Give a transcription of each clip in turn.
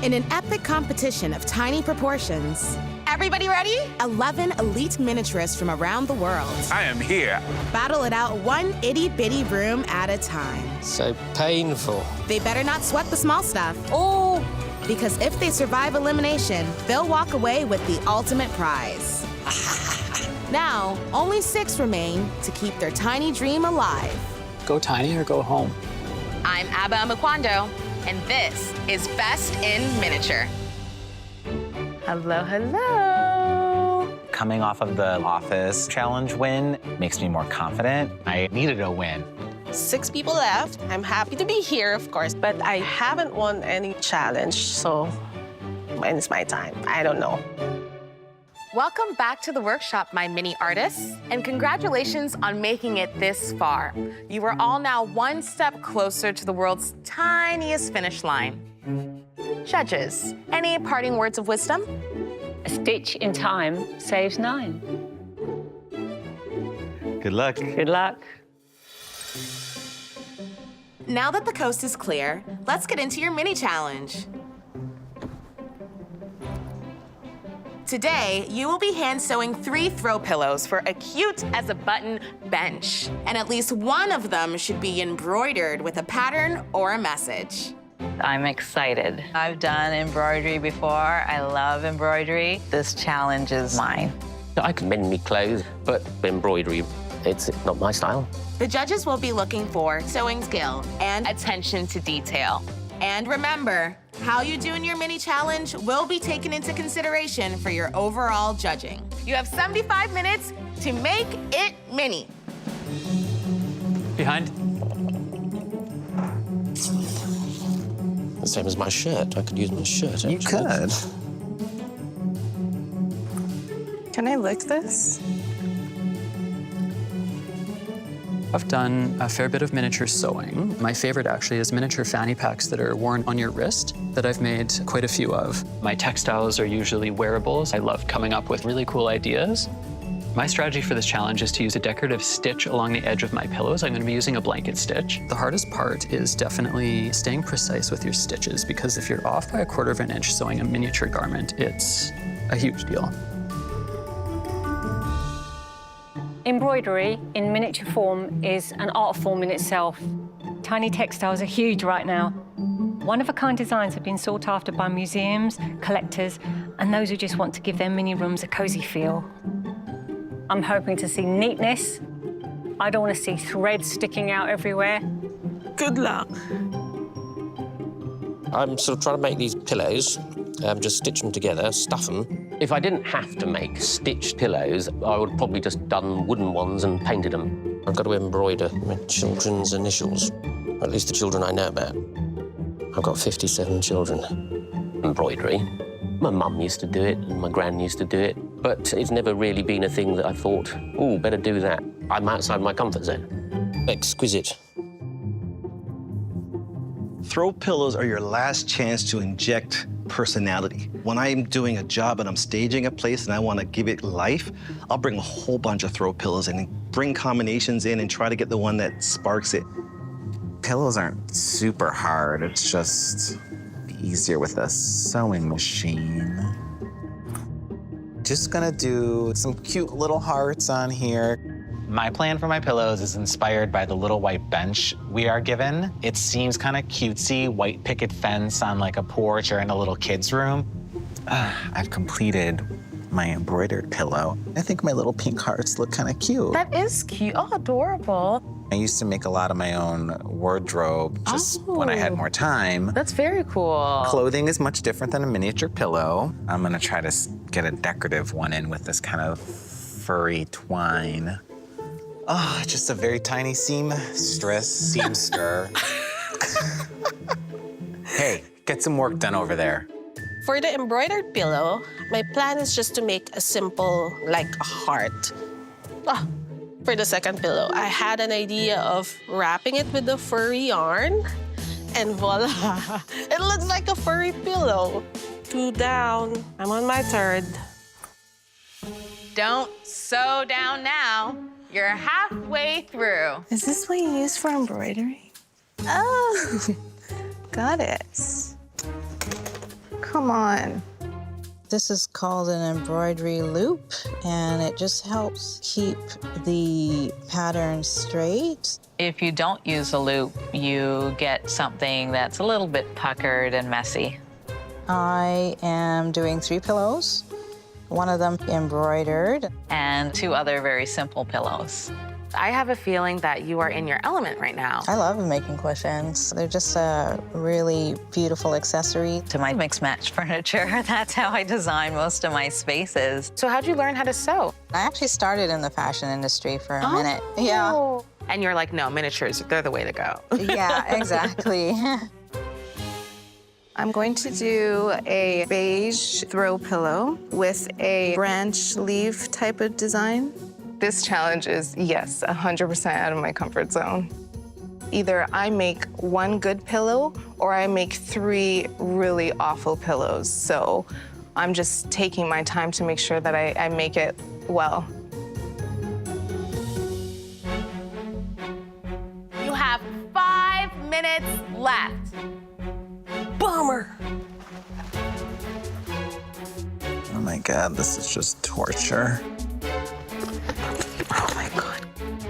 In an epic competition of tiny proportions, everybody ready? 11 elite miniaturists from around the world I am here. battle it out one itty-bitty room at a time. So painful. They better not sweat the small stuff. Oh! Because if they survive elimination, they'll walk away with the ultimate prize. Now, only 6 remain to keep their tiny dream alive. Go tiny or go home. I'm Abba Amakwando, and this is Best in Miniature. Hello, hello. Coming off of the Office challenge win makes me more confident. I needed a win. 6 people left. I'm happy to be here, of course, but I haven't won any challenge, so when is my time? I don't know. Welcome back to the workshop, my mini artists, and congratulations on making it this far. You are all now one step closer to the world's tiniest finish line. Judges, any parting words of wisdom? A stitch in time saves 9. Good luck. Good luck. Now that the coast is clear, let's get into your mini challenge. Today, you will be hand sewing 3 throw pillows for a cute-as-a-button bench. And at least one of them should be embroidered with a pattern or a message. I'm excited. I've done embroidery before. I love embroidery. This challenge is mine. I can mend me clothes, but embroidery, it's not my style. The judges will be looking for sewing skill and Attention to detail. And remember, how you do in your mini challenge will be taken into consideration for your overall judging. You have 75 minutes to make it mini. Behind. The same as my shirt. I could use my shirt, actually. You could. Can I lick this? I've done a fair bit of miniature sewing. My favorite actually is miniature fanny packs that are worn on your wrist that I've made quite a few of. My textiles are usually wearables. I love coming up with really cool ideas. My strategy for this challenge is to use a decorative stitch along the edge of my pillows. I'm going to be using a blanket stitch. The hardest part is definitely staying precise with your stitches, because if you're off by 1/4 of an inch sewing a miniature garment, it's a huge deal. Embroidery in miniature form is an art form in itself. Tiny textiles are huge right now. One-of-a-kind designs have been sought after by museums, collectors, and those who just want to give their mini rooms a cozy feel. I'm hoping to see neatness. I don't want to see threads sticking out everywhere. Good luck. I'm sort of trying to make these pillows, just stitch them together, stuff them. If I didn't have to make stitched pillows, I would probably just done wooden ones and painted them. I've got to embroider my children's initials, or at least the children I know about. I've got 57 children. Embroidery. My mum used to do it, and my gran used to do it, but it's never really been a thing that I thought, ooh, better do that. I'm outside my comfort zone. Exquisite. Throw pillows are your last chance to inject personality. When I'm doing a job and I'm staging a place and I want to give it life, I'll bring a whole bunch of throw pillows and bring combinations in and try to get the one that sparks it. Pillows aren't super hard. It's just easier with a sewing machine. Just gonna do some cute little hearts on here. My plan for my pillows is inspired by the little white bench we are given. It seems kind of cutesy, white picket fence on like a porch or in a little kid's room. I've completed my embroidered pillow. I think my little pink hearts look kind of cute. That is cute. Oh, adorable. I used to make a lot of my own wardrobe just when I had more time. That's very cool. Clothing is much different than a miniature pillow. I'm gonna try to get a decorative one in with this kind of furry twine. Oh, just a very tiny seamster. Hey, get some work done over there. For the embroidered pillow, my plan is just to make a simple, like a heart. For the second pillow, I had an idea of wrapping it with the furry yarn, and voila, it looks like a furry pillow. 2 down, I'm on my 3rd. Don't sew down now. You're halfway through. Is this what you use for embroidery? Oh, got it. come on. This is called an embroidery loop, and it just helps keep the pattern straight. If you don't use a loop, you get something that's a little bit puckered and messy. I am doing 3 pillows, one of them embroidered. And 2 other very simple pillows. I have a feeling that you are in your element right now. I love making cushions. They're just a really beautiful accessory. To my mix-match furniture, that's how I design most of my spaces. So how'd you learn how to sew? I actually started in the fashion industry for a minute. Yeah. And you're like, no, miniatures, they're the way to go. Yeah, exactly. I'm going to do a beige throw pillow with a branch leaf type of design. This challenge is, yes, 100% out of my comfort zone. Either I make 1 good pillow or I make 3 really awful pillows. So I'm just taking my time to make sure that I make it well. You have 5 minutes left. Bummer. Oh my God, this is just torture. Oh my God.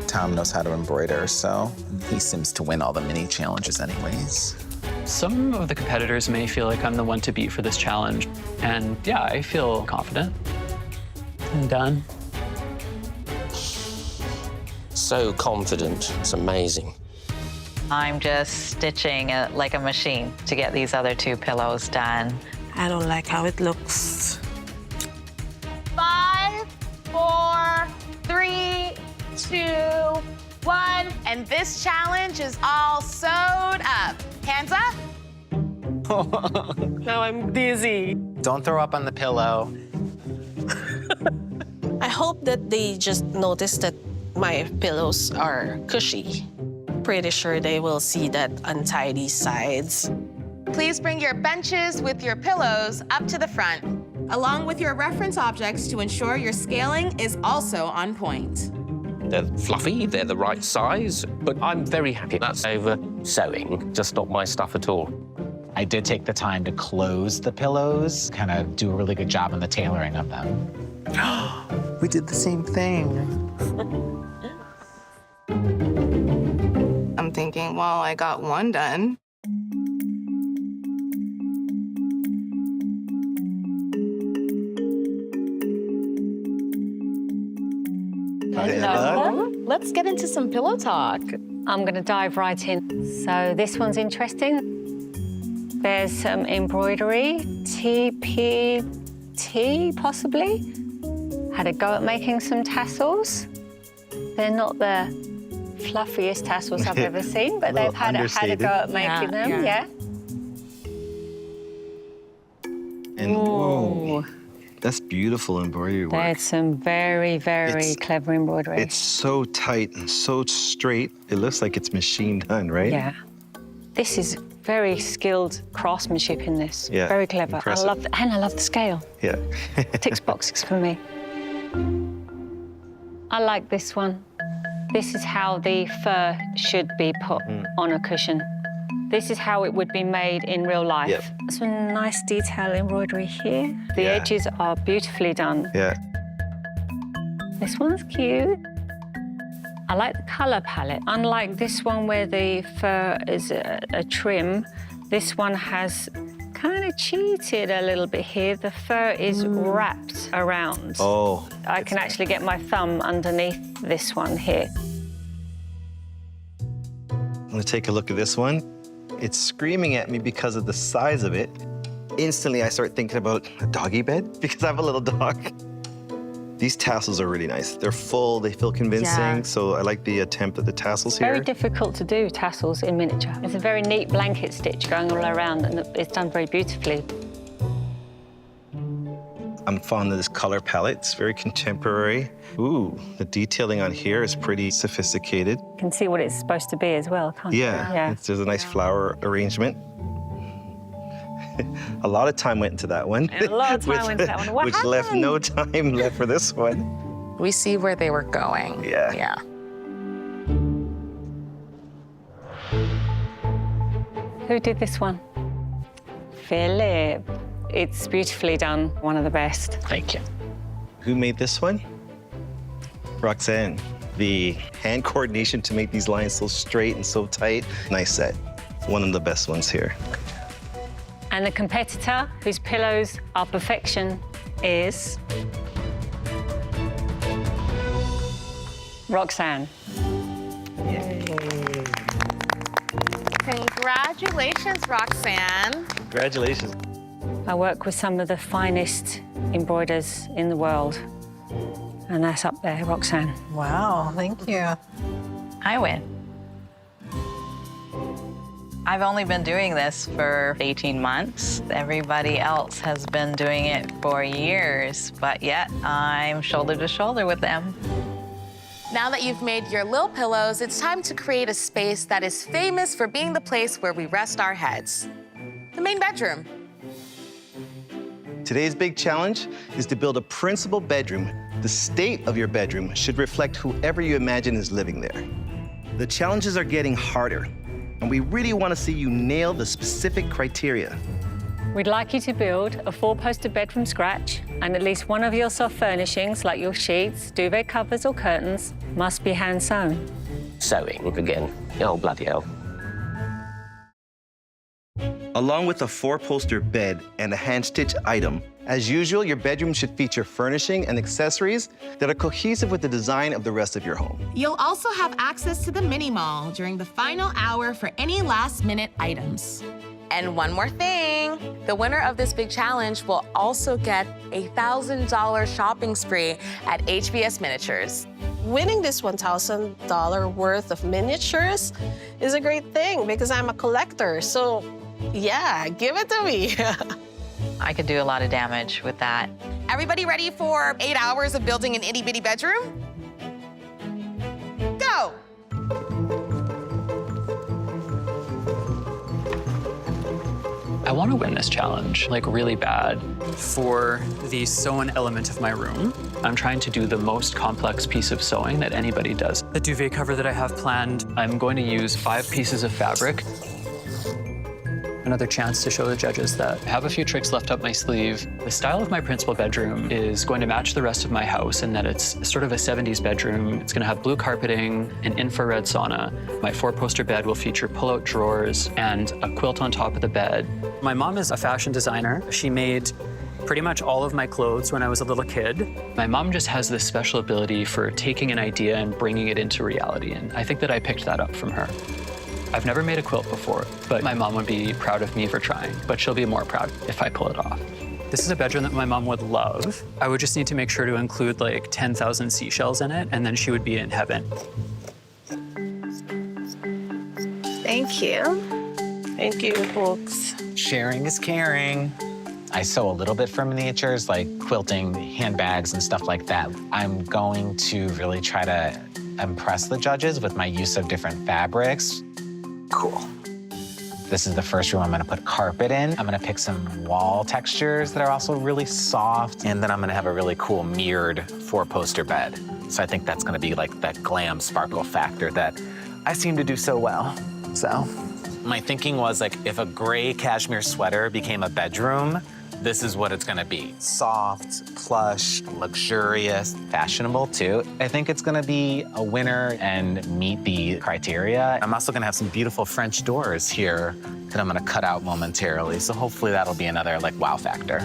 Tom knows how to embroider, so he seems to win all the mini challenges anyways. Some of the competitors may feel like I'm the one to beat for this challenge. And yeah, I feel confident. I'm done. So confident. It's amazing. I'm just stitching it like a machine to get these other 2 pillows done. I don't like how it looks. 5, 4, 3, 2, 1. And this challenge is all sewed up. Hands up. Now I'm dizzy. Don't throw up on the pillow. I hope that they just notice that my pillows are cushy. Pretty sure they will see that untidy sides. Please bring your benches with your pillows up to the front, along with your reference objects to ensure your scaling is also on point. They're fluffy, they're the right size, but I'm very happy that's over sewing, just not my stuff at all. I did take the time to close the pillows, kind of do a really good job on the tailoring of them. We did the same thing. I'm thinking, well, I got 1 done. Hello. Let's get into some pillow talk. I'm going to dive right in. So this one's interesting. There's some embroidery, TPT possibly. Had a go at making some tassels. They're not the fluffiest tassels I've ever seen, but they've had a go at making them, yeah. And whoa, that's beautiful embroidery work. There's some very, very clever embroidery. It's so tight and so straight. It looks like it's machine done, right? Yeah. This is very skilled craftsmanship in this. Yeah, Very clever. impressive. And I love the scale. Yeah. Ticks boxes for me. I like this one. This is how the fur should be put on a cushion. This is how it would be made in real life. Yep. Some nice detail embroidery here. The Yeah. edges are beautifully done. Yeah. This one's cute. I like the color palette. Unlike this one where the fur is a trim, this one has kind of cheated a little bit here. The fur is wrapped around. Oh. I can actually get my thumb underneath this one here. I'm gonna take a look at this one. It's screaming at me because of the size of it. Instantly, I start thinking about a doggy bed because I have a little dog. These tassels are really nice. They're full, they feel convincing, Yeah. so I like the attempt at the tassels here. Very difficult to do tassels in miniature. It's a very neat blanket stitch going all around, and it's done very beautifully. I'm fond of this color palette. It's very contemporary. Ooh, the detailing on here is pretty sophisticated. You can see what it's supposed to be as well, can't you? Yeah, there's a nice flower arrangement. A lot of time went into that one. And a lot of time went into that one. What which left happened? no time left for this one. We see where they were going. Yeah. Yeah. Who did this one? Philip. It's beautifully done, one of the best. Thank you. Who made this one? Roxanne. The hand coordination to make these lines so straight and so tight. Nice set. One of the best ones here. And the competitor whose pillows are perfection is Roxanne. Congratulations, Roxanne. Congratulations. I work with some of the finest embroiders in the world, and that's up there, Roxanne. Wow, thank you. I win. I've only been doing this for 18 months. Everybody else has been doing it for years, but yet I'm shoulder to shoulder with them. Now that you've made your little pillows, it's time to create a space that is famous for being the place where we rest our heads. The main bedroom. Today's big challenge is to build a principal bedroom. The state of your bedroom should reflect whoever you imagine is living there. The challenges are getting harder, and we really want to see you nail the specific criteria. We'd like you to build a 4-poster bed from scratch, and at least one of your soft furnishings, like your sheets, duvet covers, or curtains, must be hand sewn. Sewing again. Oh, bloody hell. Along with a 4-poster bed and a hand-stitched item, as usual, your bedroom should feature furnishing and accessories that are cohesive with the design of the rest of your home. You'll also have access to the mini mall during the final hour for any last-minute items. And one more thing, the winner of this big challenge will also get a $1,000 shopping spree at HBS Miniatures. Winning this $1,000 worth of miniatures is a great thing because I'm a collector. So, yeah, give it to me. I could do a lot of damage with that. Everybody ready for 8 hours of building an itty-bitty bedroom? Go! I want to win this challenge, like really bad. For the sewn element of my room, I'm trying to do the most complex piece of sewing that anybody does. The duvet cover that I have planned, I'm going to use 5 pieces of fabric. Another chance to show the judges that I have a few tricks left up my sleeve. The style of my principal bedroom is going to match the rest of my house in that it's sort of a 70s bedroom. It's going to have blue carpeting, an infrared sauna. My 4-poster bed will feature pull-out drawers and a quilt on top of the bed. My mom is a fashion designer. She made pretty much all of my clothes when I was a little kid. My mom just has this special ability for taking an idea and bringing it into reality, and I think that I picked that up from her. I've never made a quilt before, but my mom would be proud of me for trying, but she'll be more proud if I pull it off. This is a bedroom that my mom would love. I would just need to make sure to include like 10,000 seashells in it, and then she would be in heaven. Thank you. Thank you, folks. Sharing is caring. I sew a little bit for miniatures, like quilting, handbags, and stuff like that. I'm going to really try to impress the judges with my use of different fabrics. Cool. This is the first room I'm gonna put carpet in. I'm gonna pick some wall textures that are also really soft, and then I'm gonna have a really cool mirrored 4-poster bed. So I think that's gonna be like that glam sparkle factor that I seem to do so well. So my thinking was like, if a gray cashmere sweater became a bedroom, this is what it's gonna be. Soft, plush, luxurious, fashionable too. I think it's gonna be a winner and meet the criteria. I'm also gonna have some beautiful French doors here that I'm gonna cut out momentarily. So hopefully that'll be another like wow factor.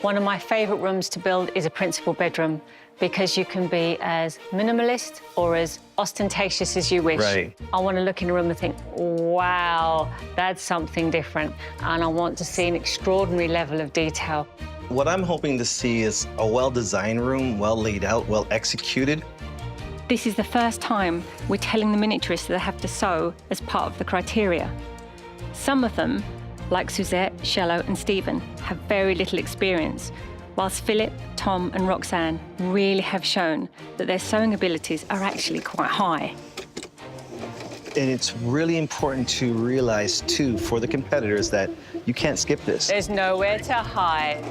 One of my favorite rooms to build is a principal bedroom because you can be as minimalist or as ostentatious as you wish. Right. I want to look in a room and think, wow, that's something different. And I want to see an extraordinary level of detail. What I'm hoping to see is a well-designed room, well laid out, well executed. This is the first time we're telling the miniaturists that they have to sew as part of the criteria. Some of them, like Suzette, Shello, and Stephen, have very little experience, whilst Philip, Tom, and Roxanne really have shown that their sewing abilities are actually quite high. And it's really important to realize, too, for the competitors that you can't skip this. There's nowhere to hide.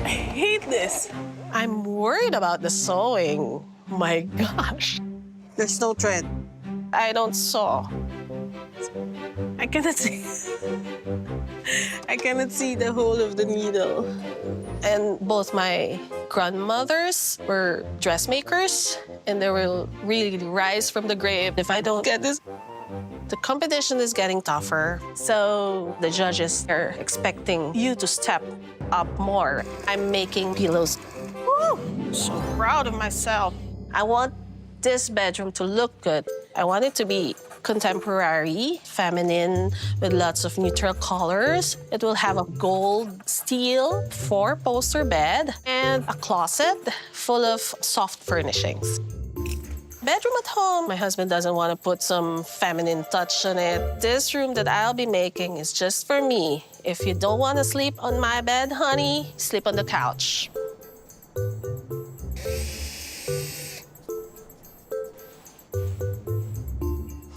I hate this. I'm worried about the sewing. My gosh. There's no trend. I don't sew. I cannot see. I cannot see the hole of the needle. And both my grandmothers were dressmakers, and they will really rise from the grave if I don't get this. The competition is getting tougher, so the judges are expecting you to step up more. I'm making pillows. Woo! So proud of myself. I want this bedroom to look good. I want it to be contemporary, feminine, with lots of neutral colors. It will have a gold steel 4-poster bed and a closet full of soft furnishings. Bedroom at home, my husband doesn't want to put some feminine touch on it. This room that I'll be making is just for me. If you don't want to sleep on my bed, honey, sleep on the couch.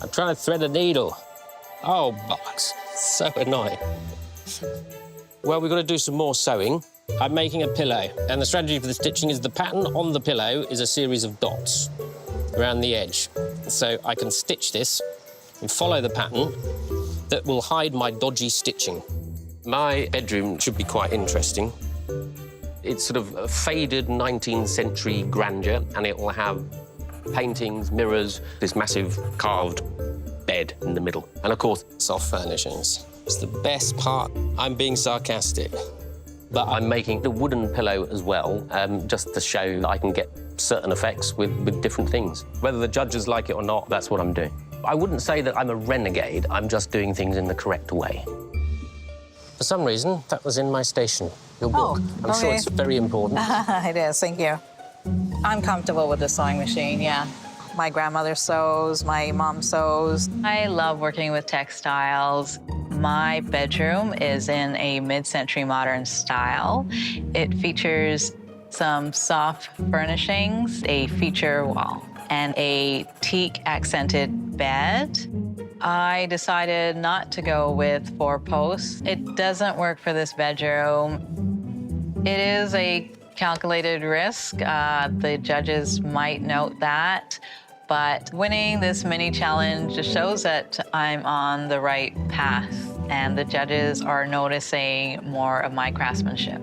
I'm trying to thread a needle. Oh, bollocks. So annoying. Well, we've got to do some more sewing. I'm making a pillow, and the strategy for the stitching is the pattern on the pillow is a series of dots around the edge. So I can stitch this and follow the pattern that will hide my dodgy stitching. My bedroom should be quite interesting. It's sort of a faded 19th century grandeur, and it will have paintings, mirrors, this massive carved bed in the middle. And of course, soft furnishings. It's the best part. I'm being sarcastic. But I'm making the wooden pillow as well, just to show that I can get certain effects with different things. Whether the judges like it or not, that's what I'm doing. I wouldn't say that I'm a renegade. I'm just doing things in the correct way. For some reason, that was in my station, your book. I'm sure it's very important. It is, thank you. I'm comfortable with the sewing machine, yeah. My grandmother sews, my mom sews. I love working with textiles. My bedroom is in a mid-century modern style. It features some soft furnishings, a feature wall, and a teak-accented bed. I decided not to go with 4 posts. It doesn't work for this bedroom. It is a calculated risk. The judges might note that. But winning this mini challenge just shows that I'm on the right path, and the judges are noticing more of my craftsmanship.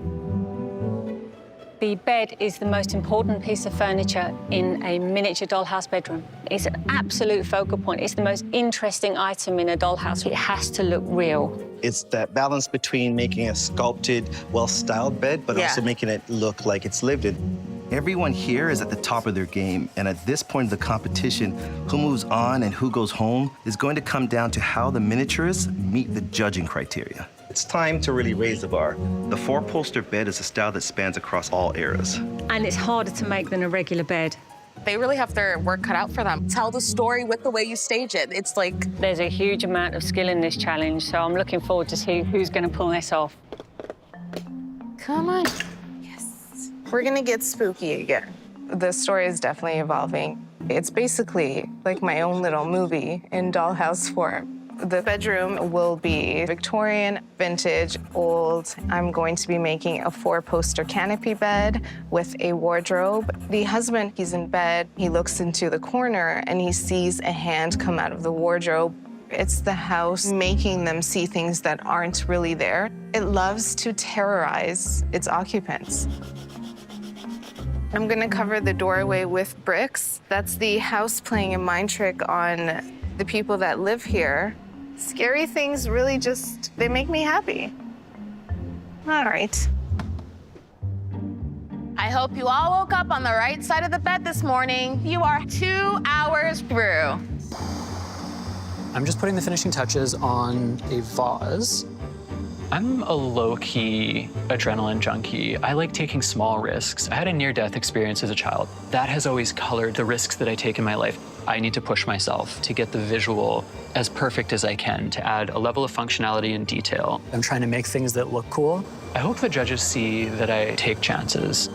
The bed is the most important piece of furniture in a miniature dollhouse bedroom. It's an absolute focal point. It's the most interesting item in a dollhouse. It has to look real. It's that balance between making a sculpted, well-styled bed, but also making it look like it's lived in. Everyone here is at the top of their game, and at this point of the competition, who moves on and who goes home is going to come down to how the miniaturists meet the judging criteria. It's time to really raise the bar. The 4-poster bed is a style that spans across all eras. And it's harder to make than a regular bed. They really have their work cut out for them. Tell the story with the way you stage it. It's like... There's a huge amount of skill in this challenge, so I'm looking forward to see who's going to pull this off. Come on. Yes. We're gonna get spooky again. The story is definitely evolving. It's basically like my own little movie in dollhouse form. The bedroom will be Victorian, vintage, old. I'm going to be making a 4-poster canopy bed with a wardrobe. The husband, he's in bed. He looks into the corner and he sees a hand come out of the wardrobe. It's the house making them see things that aren't really there. It loves to terrorize its occupants. I'm gonna cover the doorway with bricks. That's the house playing a mind trick on the people that live here. Scary things really just, they make me happy. All right. I hope you all woke up on the right side of the bed this morning. You are 2 hours through. I'm just putting the finishing touches on a vase. I'm a low-key adrenaline junkie. I like taking small risks. I had a near-death experience as a child. That has always colored the risks that I take in my life. I need to push myself to get the visual as perfect as I can, to add a level of functionality and detail. I'm trying to make things that look cool. I hope the judges see that I take chances.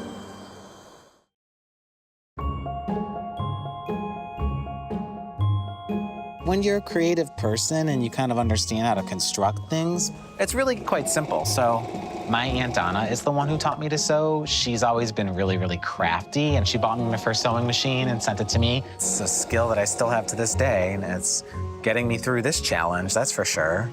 When you're a creative person and you kind of understand how to construct things, it's really quite simple. So my Aunt Donna is the one who taught me to sew. She's always been really, really crafty, and she bought me my first sewing machine and sent it to me. It's a skill that I still have to this day, and it's getting me through this challenge, that's for sure.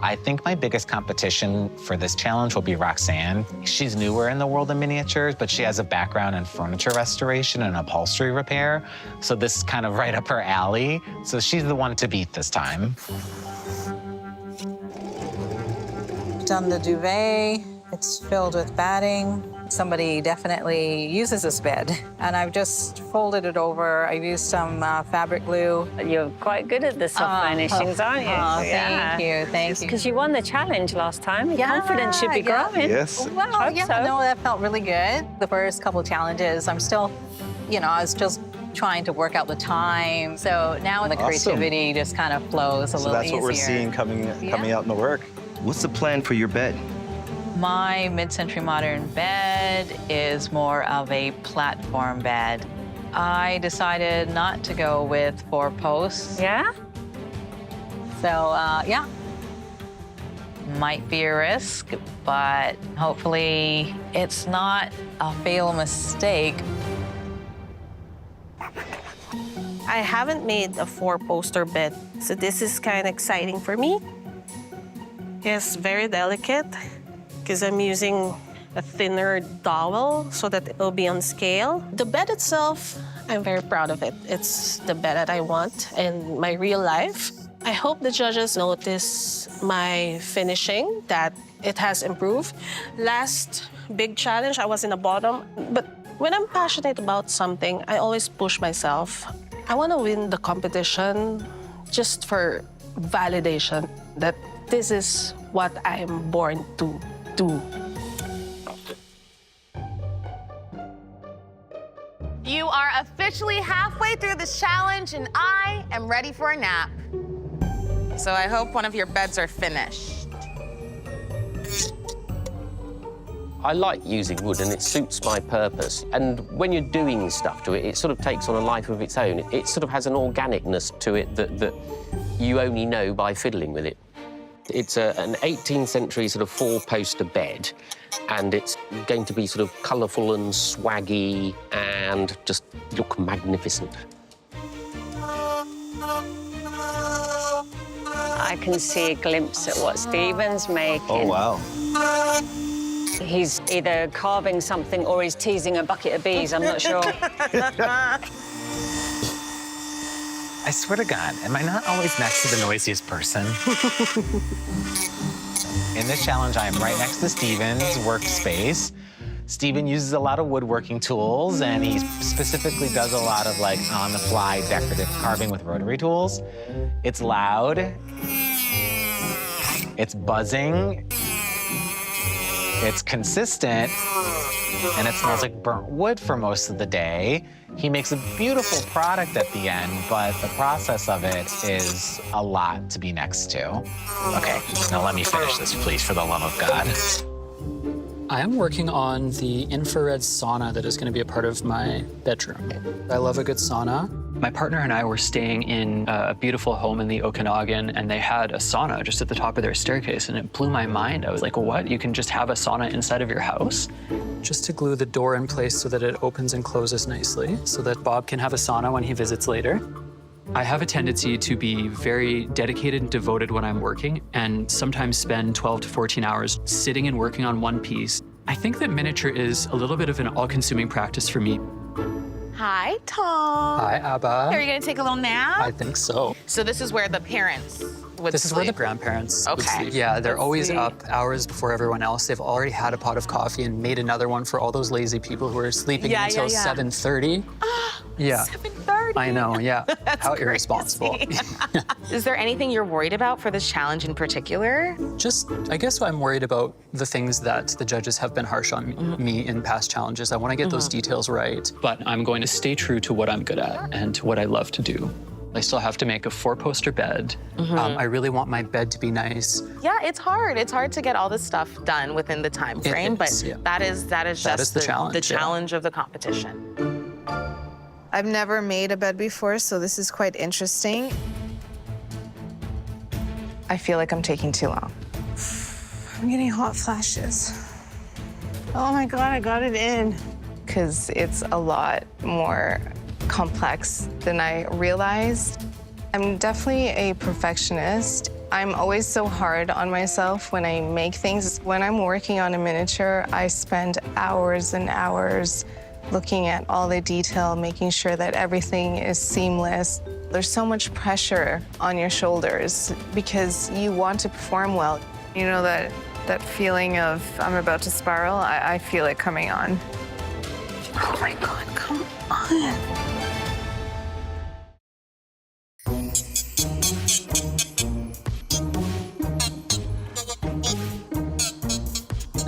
I think my biggest competition for this challenge will be Roxanne. She's newer in the world of miniatures, but she has a background in furniture restoration and upholstery repair. So this is kind of right up her alley. So she's the one to beat this time. Done the duvet. It's filled with batting. Somebody definitely uses this bed. And I've just folded it over. I've used some fabric glue. You're quite good at the soft furnishings, aren't you? Thank you, thank you. Because you won the challenge last time. Your confidence should be growing. Yes. Well, Hope yeah, so. no, that felt really good. The first couple challenges, I'm still, I was just trying to work out the time. So now the creativity just kind of flows a So little that's easier. what we're seeing coming out in the work. What's the plan for your bed? My mid-century modern bed is more of a platform bed. I decided not to go with 4 posts. Yeah? So, yeah. Might be a risk, but hopefully it's not a fatal mistake. I haven't made a 4-poster bed, so this is kind of exciting for me. It's very delicate because I'm using a thinner dowel so that it'll be on scale. The bed itself, I'm very proud of it. It's the bed that I want in my real life. I hope the judges notice my finishing, that it has improved. Last big challenge, I was in the bottom, but when I'm passionate about something, I always push myself. I want to win the competition just for validation that this is what I'm born to do. You are officially halfway through this challenge, and I am ready for a nap. So I hope one of your beds are finished. I like using wood and it suits my purpose. And when you're doing stuff to it, it sort of takes on a life of its own. It sort of has an organicness to it that you only know by fiddling with it. It's an 18th century sort of 4-poster bed, and it's going to be sort of colourful and swaggy and just look magnificent. I can see a glimpse at what Stephen's making. Oh, wow. He's either carving something or he's teasing a bucket of bees, I'm not sure. I swear to God, am I not always next to the noisiest person? In this challenge, I am right next to Steven's workspace. Steven uses a lot of woodworking tools, and he specifically does a lot of like on-the-fly decorative carving with rotary tools. It's loud, it's buzzing, it's consistent, and it smells like burnt wood for most of the day. He makes a beautiful product at the end, but the process of it is a lot to be next to. Okay, now let me finish this, please, for the love of God. I am working on the infrared sauna that is going to be a part of my bedroom. I love a good sauna. My partner and I were staying in a beautiful home in the Okanagan, and they had a sauna just at the top of their staircase, and it blew my mind. I was like, what? You can just have a sauna inside of your house? Just to glue the door in place so that it opens and closes nicely, so that Bob can have a sauna when he visits later. I have a tendency to be very dedicated and devoted when I'm working, and sometimes spend 12 to 14 hours sitting and working on one piece. I think that miniature is a little bit of an all-consuming practice for me. Hi, Tom. Hi, Abba. Are you gonna take a little nap? I think so. So this is where the parents would This is where the sleep. grandparents would Okay. sleep. Yeah, they're Let's always see. up hours before everyone else. They've already had a pot of coffee and made another one for all those lazy people who are sleeping Yeah, until yeah. 7:30. Yeah. 7:30. I know, yeah. How crazy. irresponsible. Is there anything you're worried about for this challenge in particular? Just, I guess I'm worried about the things that the judges have been harsh on me in past challenges. I want to get those details right, but I'm going to stay true to what I'm good at and to what I love to do. I still have to make a 4-poster bed. I really want my bed to be nice. Yeah, it's hard. It's hard to get all this stuff done within the time frame, but is, yeah. that is just the challenge, the yeah. challenge of the competition. I've never made a bed before, so this is quite interesting. I feel like I'm taking too long. I'm getting hot flashes. Oh my God, I got it in. Because it's a lot more complex than I realized. I'm definitely a perfectionist. I'm always so hard on myself when I make things. When I'm working on a miniature, I spend hours and hours looking at all the detail, making sure that everything is seamless. There's so much pressure on your shoulders because you want to perform well. You know that feeling of I'm about to spiral? I feel it coming on. Oh my God, come on.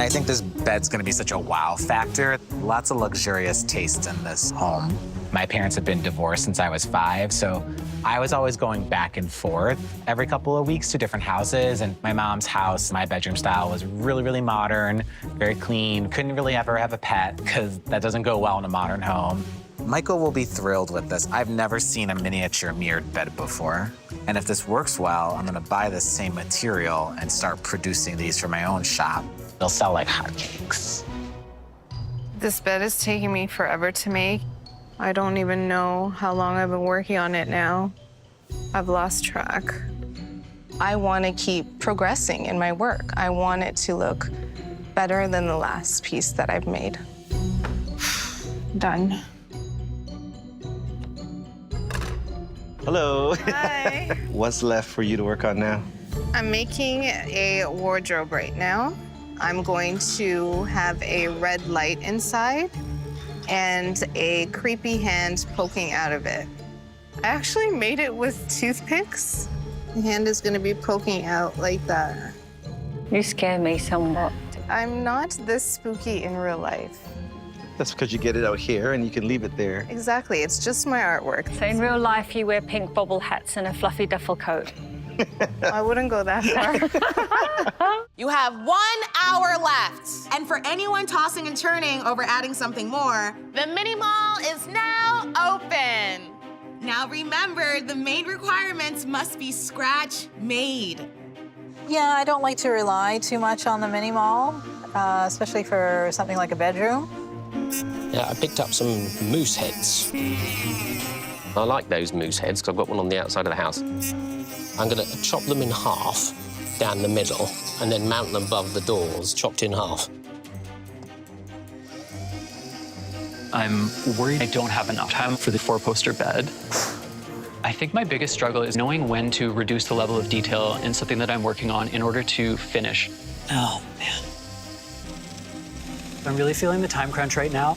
I think this bed's gonna be such a wow factor. Lots of luxurious taste in this home. My parents have been divorced since I was 5, so I was always going back and forth every couple of weeks to different houses. And my mom's house, my bedroom style was really, really modern, very clean. Couldn't really ever have a pet because that doesn't go well in a modern home. Michael will be thrilled with this. I've never seen a miniature mirrored bed before. And if this works well, I'm gonna buy this same material and start producing these for my own shop. They'll sell like hotcakes. This bed is taking me forever to make. I don't even know how long I've been working on it now. I've lost track. I want to keep progressing in my work. I want it to look better than the last piece that I've made. Done. Hello. Hi. What's left for you to work on now? I'm making a wardrobe right now. I'm going to have a red light inside and a creepy hand poking out of it. I actually made it with toothpicks. The hand is going to be poking out like that. You scare me somewhat. I'm not this spooky in real life. That's because you get it out here and you can leave it there. Exactly, it's just my artwork. So in real life, you wear pink bobble hats and a fluffy duffel coat. I wouldn't go that far. You have 1 hour left. And for anyone tossing and turning over adding something more, The mini mall is now open. now remember, the main requirements must be scratch made. Yeah, I don't like to rely too much on the mini mall, especially for something like a bedroom. Yeah, I picked up some moose heads. I like those moose heads because I've got one on the outside of the house. I'm going to chop them in half down the middle and then mount them above the doors, chopped in half. I'm worried I don't have enough time for the 4-poster bed. I think my biggest struggle is knowing when to reduce the level of detail in something that I'm working on in order to finish. Oh, man. I'm really feeling the time crunch right now.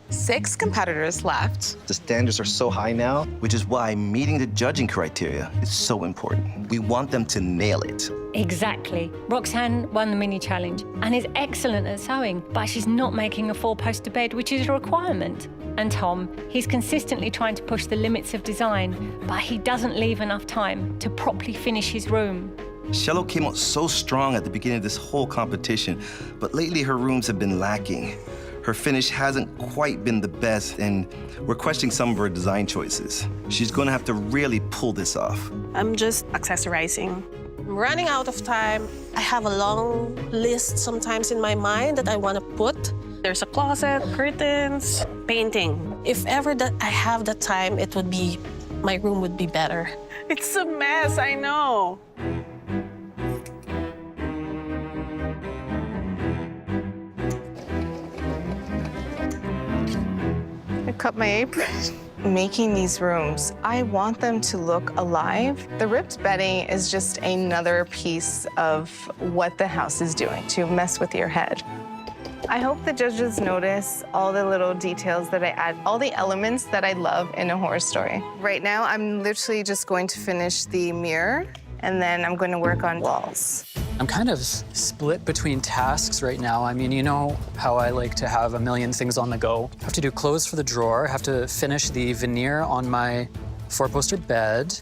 Six competitors left. The standards are so high now, which is why meeting the judging criteria is so important. We want them to nail it. Exactly. Roxanne won the mini challenge and is excellent at sewing, but she's not making a 4-poster bed, which is a requirement. And Tom, he's consistently trying to push the limits of design, but he doesn't leave enough time to properly finish his room. Shello came out so strong at the beginning of this whole competition, but lately her rooms have been lacking. Her finish hasn't quite been the best, and we're questioning some of her design choices. She's gonna have to really pull this off. I'm just accessorizing. I'm running out of time. I have a long list sometimes in my mind that I want to put. There's a closet, curtains, painting. If ever that I have the time, my room would be better. It's a mess, I know. I cut my apron. Making these rooms, I want them to look alive. The ripped bedding is just another piece of what the house is doing to mess with your head. I hope the judges notice all the little details that I add, all the elements that I love in a horror story. Right now, I'm literally just going to finish the mirror, and then I'm going to work on walls. I'm kind of split between tasks right now. I mean, you know how I like to have a million things on the go. I have to do clothes for the drawer, I have to finish the veneer on my 4-poster bed.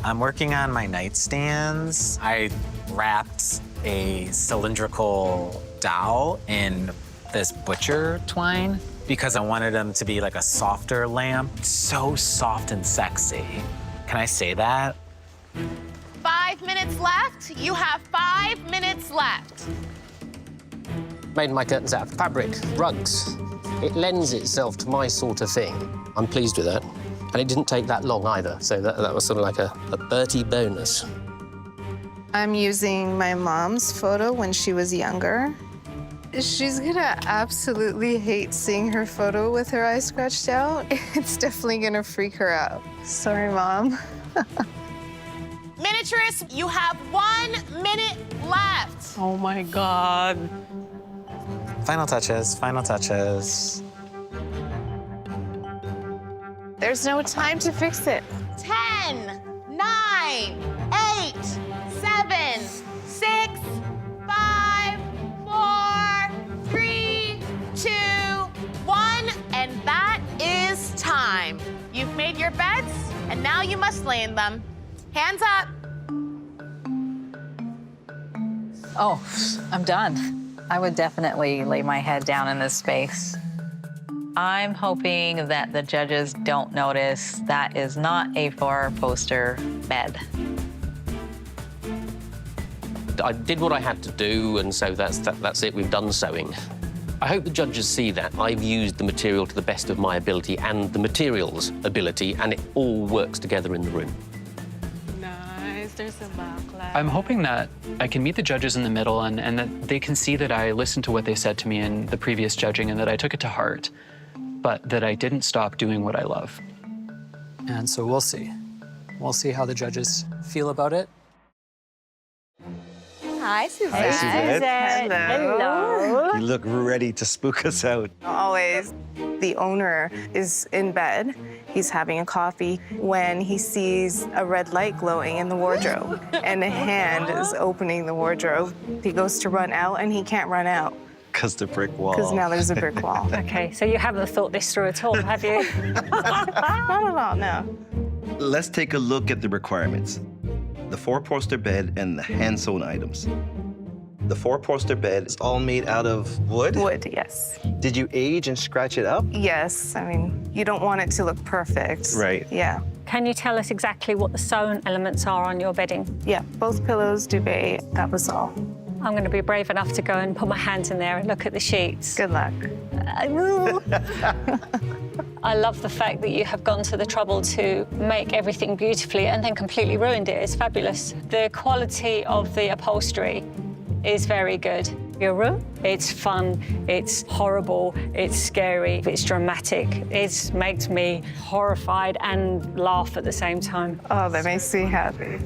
I'm working on my nightstands. I wrapped a cylindrical dowel in this butcher twine because I wanted them to be like a softer lamp. So soft and sexy. Can I say that? 5 minutes left. You have 5 minutes left. Made my curtains out of fabric, rugs, It lends itself to my sort of thing. I'm pleased with that. And it didn't take that long either, so that was sort of like a Bertie bonus. I'm using my mom's photo when she was younger. She's gonna absolutely hate seeing her photo with her eyes scratched out. It's definitely gonna freak her out. Sorry, Mom. Miniaturists, you have 1 minute left. Oh my God. Final touches, final touches. There's no time to fix it. 10, 9, 8, 7, 6, 5, 4, 3, 2, 1, and that is time. You've made your beds, and now you must lay in them. Hands up. Oh, I'm done. I would definitely lay my head down in this space. I'm hoping that the judges don't notice that is not a 4-poster bed. I did what I had to do, and so that's it. We've done sewing. I hope the judges see that I've used the material to the best of my ability and the material's ability, and it all works together in the room. Nice, there's a backlight. I'm hoping that I can meet the judges in the middle and that they can see that I listened to what they said to me in the previous judging and that I took it to heart, but that I didn't stop doing what I love. And so we'll see. We'll see how the judges feel about it. Hi, Suzette. Hi, Suzette. Hello. You look ready to spook us out. Always. The owner is in bed. He's having a coffee when he sees a red light glowing in the wardrobe, and a hand is opening the wardrobe. He goes to run out, and he can't run out Because the brick wall. because now there's a brick wall. Okay, so you haven't thought this through at all, have you? Not at all, no. Let's take a look at the requirements. The 4-poster bed and the hand-sewn items. The 4-poster bed is all made out of wood? Wood, yes. Did you age and scratch it up? Yes, I mean, you don't want it to look perfect. Right. Yeah. Can you tell us exactly what the sewn elements are on your bedding? Yeah, both pillows, duvet, that was all. I'm going to be brave enough to go and put my hands in there and look at the sheets. Good luck. I love the fact that you have gone to the trouble to make everything beautifully and then completely ruined it. It's fabulous. The quality of the upholstery is very good. Your room, it's fun, it's horrible, it's scary, it's dramatic. It makes me horrified and laugh at the same time. Oh, that makes me happy.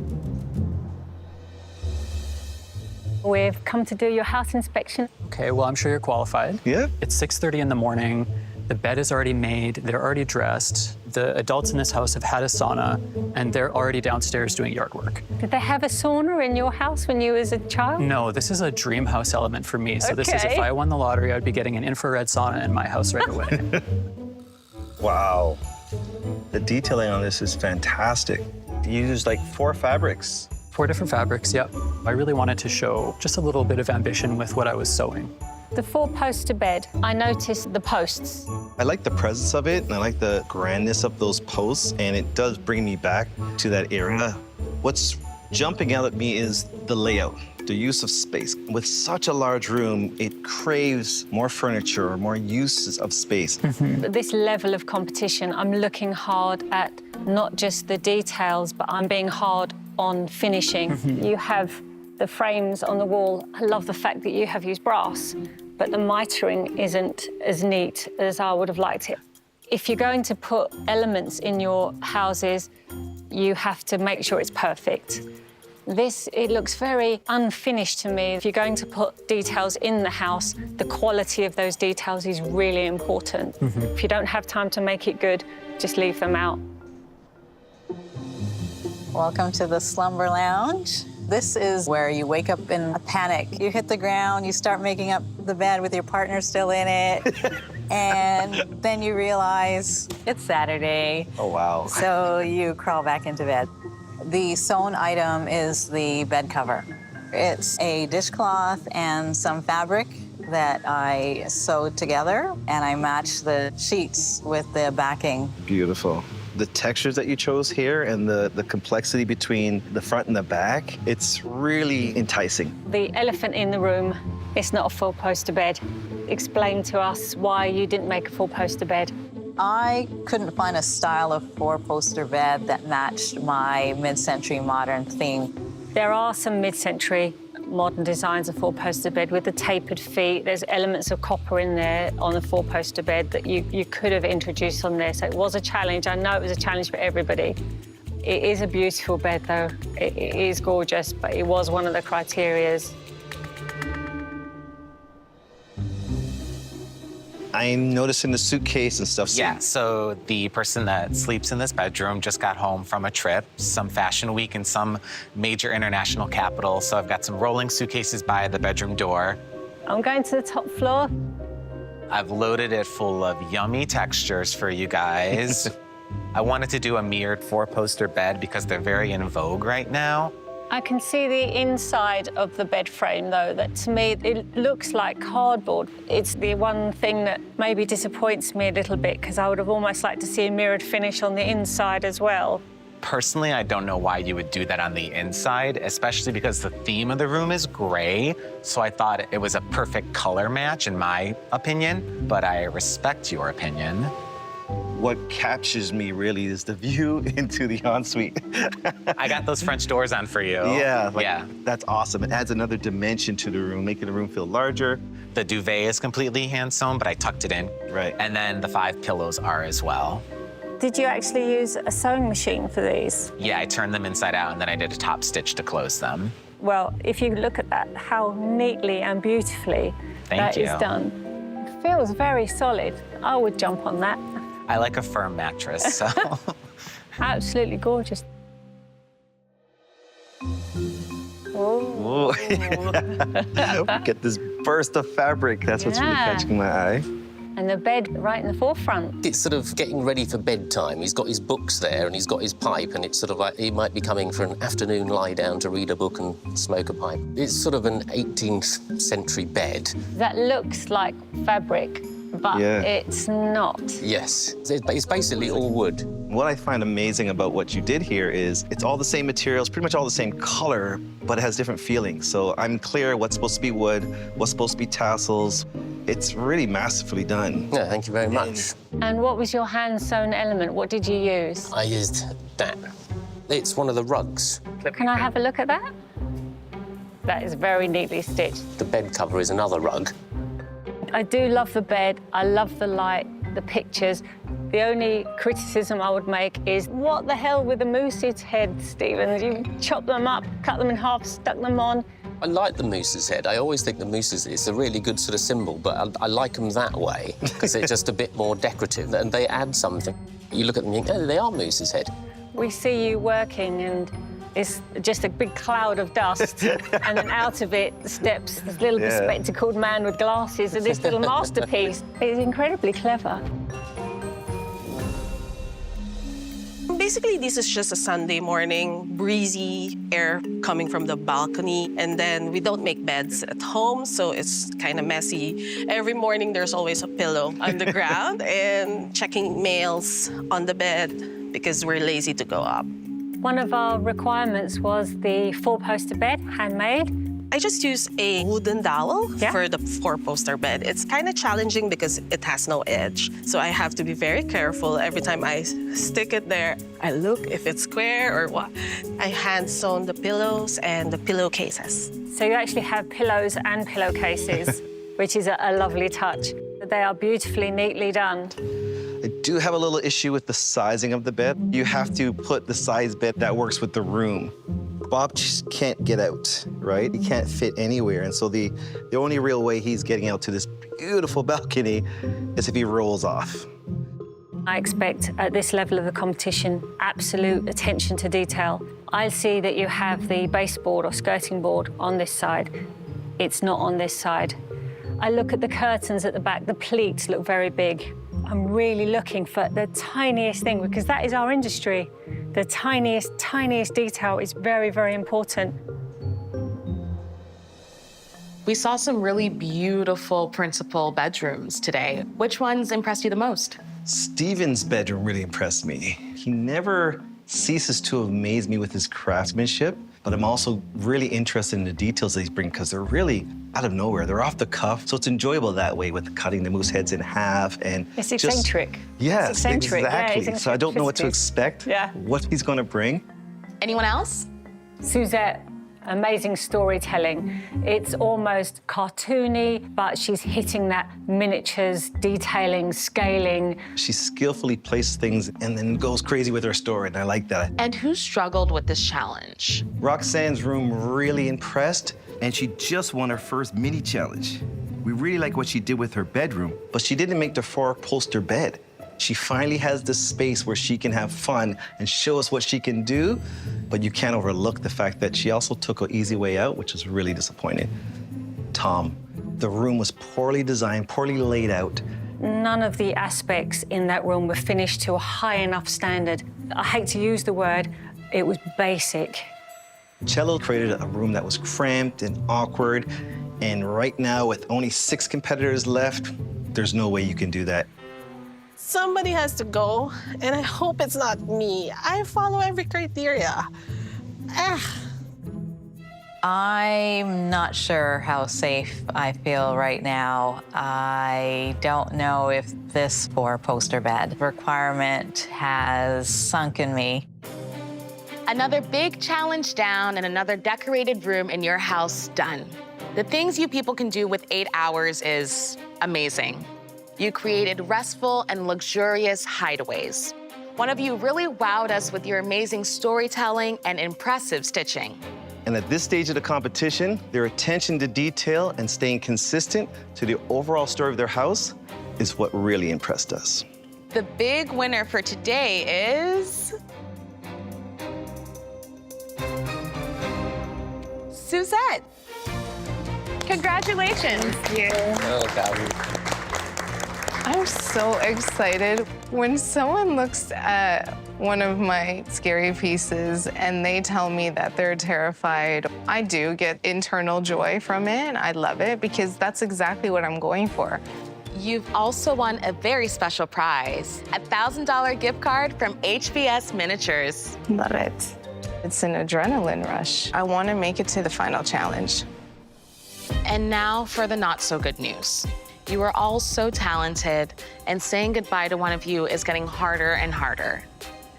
We've come to do your house inspection. Okay, well, I'm sure you're qualified. Yeah. It's 6:30 in the morning. The bed is already made. They're already dressed. The adults in this house have had a sauna, and they're already downstairs doing yard work. Did they have a sauna in your house when you was a child? No, this is a dream house element for me. So this is if Okay. I won the lottery, I'd be getting an infrared sauna in my house right away. Wow. The detailing on this is fantastic. You used like 4 fabrics. 4 different fabrics, yep. I really wanted to show just a little bit of ambition with what I was sewing. The 4-poster bed, I noticed the posts. I like the presence of it, and I like the grandness of those posts, and it does bring me back to that era. What's jumping out at me is the layout, the use of space. With such a large room, it craves more furniture or more uses of space. This level of competition, I'm looking hard at not just the details, but I'm being hard on finishing. You have the frames on the wall. I love the fact that you have used brass, but the mitering isn't as neat as I would have liked it. If you're going to put elements in your houses, you have to make sure it's perfect. This, it looks very unfinished to me. If you're going to put details in the house, the quality of those details is really important. If you don't have time to make it good, just leave them out. Welcome to the Slumber Lounge. This is where you wake up in a panic. You hit the ground, you start making up the bed with your partner still in it, and then you realize it's Saturday. Oh, wow. So you crawl back into bed. The sewn item is the bed cover. It's a dishcloth and some fabric that I sewed together, and I matched the sheets with the backing. Beautiful. The textures that you chose here and the complexity between the front and the back, it's really enticing. The elephant in the room, it's not a 4-poster bed. explain to us why you didn't make a four-poster bed. I couldn't find a style of four-poster bed that matched my mid-century modern theme. There are some mid-century modern designs of four-poster bed with the tapered feet. There's elements of copper in there on the four-poster bed that you could have introduced on there. So it was a challenge. I know it was a challenge for everybody. It is a beautiful bed, though. It is gorgeous, but it was one of the criterias. I'm noticing the suitcase and stuff. Yeah, so the person that sleeps in this bedroom just got home from a trip, some fashion week in some major international capital. So I've got some rolling suitcases by the bedroom door. I'm going to the top floor. I've loaded it full of yummy textures for you guys. I wanted to do a mirrored four-poster bed because they're very in vogue right now. I can see the inside of the bed frame, though, that to me, it looks like cardboard. It's the one thing that maybe disappoints me a little bit, because I would have almost liked to see a mirrored finish on the inside as well. Personally, I don't know why you would do that on the inside, especially because the theme of the room is gray. So I thought it was a perfect color match, in my opinion, but I respect your opinion. What captures me really is the view into the ensuite. I got those French doors on for you. Yeah, that's awesome. It adds another dimension to the room, making the room feel larger. The duvet is completely hand-sewn, but I tucked it in. Right. And then the 5 pillows are as well. Did you actually use a sewing machine for these? Yeah, I turned them inside out, and then I did a top stitch to close them. Well, if you look at that, how neatly and beautifully that is done. It feels very solid. I would jump on that. I like a firm mattress, so. Absolutely gorgeous. Oh. Get this burst of fabric. That's what's really catching my eye. And the bed right in the forefront. It's sort of getting ready for bedtime. He's got his books there and he's got his pipe, and it's sort of like he might be coming for an afternoon lie down to read a book and smoke a pipe. It's sort of an 18th century bed. That looks like fabric, but it's not. Yes, it's basically all wood. What I find amazing about what you did here is it's all the same materials, pretty much all the same color, but it has different feelings. So I'm clear what's supposed to be wood, what's supposed to be tassels. It's really masterfully done. Yeah, thank you very much. And what was your hand-sewn element? What did you use? I used that. It's one of the rugs. Can I have a look at that? That is very neatly stitched. The bed cover is another rug. I do love the bed. I love the light, the pictures. The only criticism I would make is, what the hell with the moose's head, Stephen? You chop them up, cut them in half, stuck them on. I like the moose's head. I always think the moose's is a really good sort of symbol, but I like them that way because they're just a bit more decorative and they add something. You look at them and you think, oh, they are moose's head. We see you working and it's just a big cloud of dust, and then out of it steps this little bespectacled man with glasses and this little masterpiece. It's incredibly clever. Basically, this is just a Sunday morning, breezy air coming from the balcony. And then we don't make beds at home, so it's kind of messy. Every morning, there's always a pillow on the ground and checking mails on the bed because we're lazy to go up. One of our requirements was the four-poster bed, handmade. I just use a wooden dowel for the four-poster bed. It's kind of challenging because it has no edge. So I have to be very careful every time I stick it there. I look if it's square or what. I hand-sewn the pillows and the pillowcases. So you actually have pillows and pillowcases, which is a lovely touch. They are beautifully, neatly done. I do have a little issue with the sizing of the bed. You have to put the size bed that works with the room. Bob just can't get out, right? He can't fit anywhere. And so the only real way he's getting out to this beautiful balcony is if he rolls off. I expect at this level of the competition, absolute attention to detail. I see that you have the baseboard or skirting board on this side. It's not on this side. I look at the curtains at the back, the pleats look very big. I'm really looking for the tiniest thing because that is our industry. The tiniest, tiniest detail is very, very important. We saw some really beautiful principal bedrooms today. Which ones impressed you the most? Stephen's bedroom really impressed me. He never ceases to amaze me with his craftsmanship. but I'm also really interested in the details these bring because they're really out of nowhere. They're off the cuff, so it's enjoyable that way with cutting the moose heads in half and It's eccentric. Yes, It's eccentric. exactly. Yeah, so I don't know what to eccentricity. expect, Yeah. what he's going to bring. Anyone else? Suzette, amazing storytelling. It's almost cartoony, but she's hitting that miniatures, detailing, scaling. She skillfully places things and then goes crazy with her story, and I like that. And who struggled with this challenge? Roxanne's room really impressed, and she just won her first mini challenge. We really like what she did with her bedroom. But she didn't make the 4-poster bed. She finally has this space where she can have fun and show us what she can do, but you can't overlook the fact that she also took an easy way out, which is really disappointing. Tom, the room was poorly designed, poorly laid out. None of the aspects in that room were finished to a high enough standard. I hate to use the word, it was basic. Cello created a room that was cramped and awkward, and right now, with only 6 competitors left, there's no way you can do that. Somebody has to go, and I hope it's not me. I follow every criteria. I'm not sure how safe I feel right now. I don't know if this 4-poster bed requirement has sunk in me. Another big challenge down and another decorated room in your house done. The things you people can do with 8 hours is amazing. You created restful and luxurious hideaways. One of you really wowed us with your amazing storytelling and impressive stitching. And at this stage of the competition, their attention to detail and staying consistent to the overall story of their house is what really impressed us. The big winner for today is Suzette. Congratulations. Well done. I'm so excited when someone looks at one of my scary pieces and they tell me that they're terrified. I do get internal joy from it. I love it because that's exactly what I'm going for. You've also won a very special prize, a $1,000 gift card from HBS Miniatures. Love it. It's an adrenaline rush. I want to make it to the final challenge. And now for the not so good news. You are all so talented, and saying goodbye to one of you is getting harder and harder.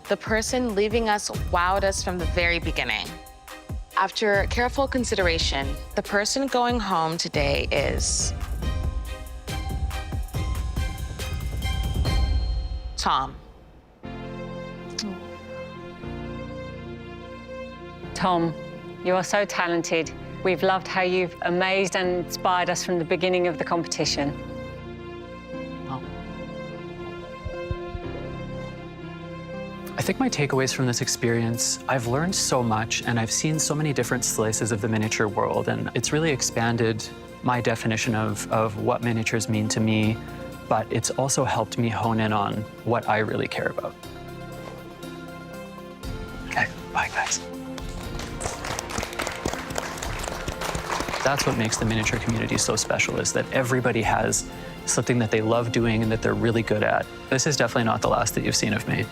The person leaving us wowed us from the very beginning. After careful consideration, the person going home today is Tom. Tom, you are so talented. We've loved how you've amazed and inspired us from the beginning of the competition. I think my takeaways from this experience, I've learned so much and I've seen so many different slices of the miniature world, and it's really expanded my definition of what miniatures mean to me, but it's also helped me hone in on what I really care about. Okay, bye guys. That's what makes the miniature community so special, is that everybody has something that they love doing and that they're really good at. This is definitely not the last that you've seen of me.